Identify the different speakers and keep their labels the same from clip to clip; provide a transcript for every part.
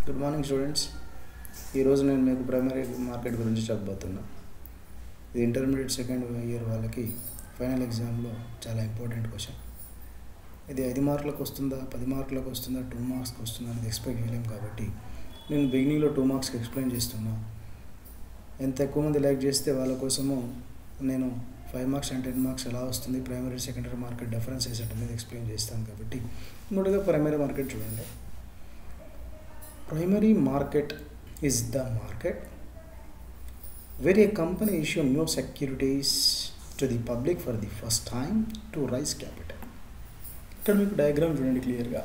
Speaker 1: Good morning students. ఈరోజు నేను మీకు ప్రైమరీ మార్కెట్ గురించి చెప్పబోతున్నా. ఇది ఇంటర్మీడియట్ సెకండ్ ఇయర్ వాళ్ళకి ఫైనల్ ఎగ్జామ్లో చాలా ఇంపార్టెంట్ క్వశ్చన్. ఇది 5 మార్కులకు వస్తుందా, 10 మార్కులకు వస్తుందా, 2 మార్క్స్కి వస్తుందా అనేది ఎక్స్పెక్ట్ చేయలేం. కాబట్టి నేను బిగినింగ్లో 2 మార్క్స్కి ఎక్స్ప్లెయిన్ చేస్తున్నా. ఎంత ఎక్కువ మంది లైక్ చేస్తే వాళ్ళ కోసము నేను 5 మార్క్స్ అండ్ 10 మార్క్స్ ఎలా వస్తుంది, ప్రైమరీ సెకండరీ మార్కెట్ డిఫరెన్స్ వేసేట అనేది ఎక్స్ప్లెయిన్ చేస్తాను. కాబట్టి ముందుగా ప్రైమరీ మార్కెట్ చూడండి. Primary market is the market where a company issue new securities to the public for the first time to raise capital. ఇక్కడ మీకు diagram చూడండి, క్లియర్గా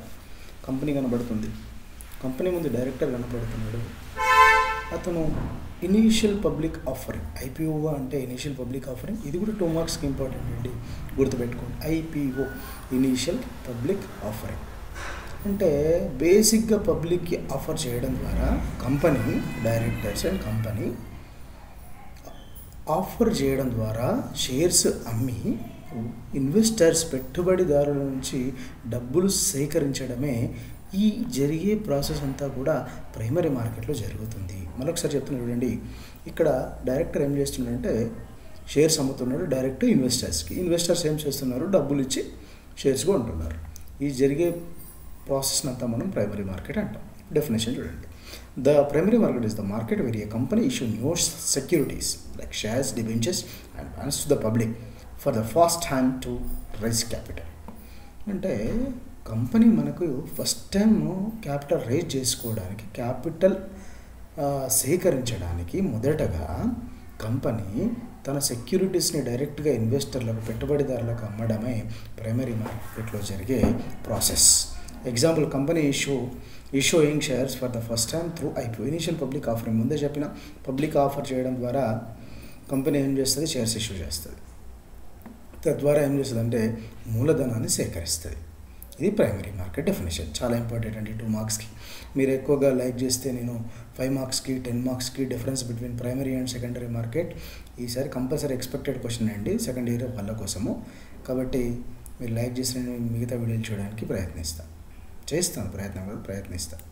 Speaker 1: కంపెనీ కనబడుతుంది. కంపెనీ ముందు డైరెక్టర్ కనబడుతున్నాడు. అతను ఇనీషియల్ పబ్లిక్ ఆఫరింగ్, ఐపీఓ అంటే ఇనీషియల్ పబ్లిక్ ఆఫరింగ్. ఇది కూడా 2 మార్క్స్కి ఇంపార్టెంట్ అండి, గుర్తుపెట్టుకోండి. ఐపీఓ ఇనీషియల్ పబ్లిక్ ఆఫరింగ్ అంటే బేసిక్గా పబ్లిక్కి ఆఫర్ చేయడం ద్వారా company directors and company offer చేయడం ద్వారా షేర్స్ అమ్మి ఇన్వెస్టర్స్ పెట్టుబడిదారుల నుంచి డబ్బులు సేకరించడమే ఈ జరిగే ప్రాసెస్ అంతా కూడా ప్రైమరీ మార్కెట్లో జరుగుతుంది. మరొకసారి చెప్తున్నా చూడండి. ఇక్కడ డైరెక్టర్ ఏం చేస్తున్నాడంటే షేర్స్ అమ్ముతున్నాడు డైరెక్ట్ ఇన్వెస్టర్స్కి. ఇన్వెస్టర్స్ ఏం చేస్తున్నారు, డబ్బులు ఇచ్చి షేర్స్గా ఉంటున్నారు. ఈ జరిగే ప్రాసెస్ అంతా మనం ప్రైమరీ మార్కెట్ అంటాం. డెఫినేషన్ చూడండి. The primary market is the market where a company issue new securities like shares, debentures and bonds to the public for the first time to raise capital. అంటే company మనకు first time capital raise చేసుకోవడానికి, capital సేకరించడానికి మొదటగా company తన సెక్యూరిటీస్ని డైరెక్ట్గా ఇన్వెస్టర్లకు, పెట్టుబడిదారులకు అమ్మడమే primary మార్కెట్లో జరిగే process. Example, company issuing shares for the first time through IPO, initial public offering. ముందే చెప్పిన పబ్లిక్ ఆఫర్ చేయడం ద్వారా కంపెనీ ఏం చేస్తుంది, షేర్స్ ఇష్యూ చేస్తుంది. తద్వారా ఏం చేస్తుంది అంటే మూలధనాన్ని సేకరిస్తుంది. ఇది ప్రైమరీ మార్కెట్ డెఫినేషన్. చాలా ఇంపార్టెంట్ అండి 2 మార్క్స్కి. మీరు ఎక్కువగా లైక్ చేస్తే నేను 5 మార్క్స్కి 10 మార్క్స్కి difference between primary and secondary market ఈసారి కంపల్సరీ ఎక్స్పెక్టెడ్ క్వశ్చన్ అండి సెకండ్ ఇయర్ వాళ్ళ కోసము. కాబట్టి మీరు లైక్ చేసిన మిగతా వీడియోలు చూడడానికి ప్రయత్నిస్తాను. ప్రయత్నిస్తాను.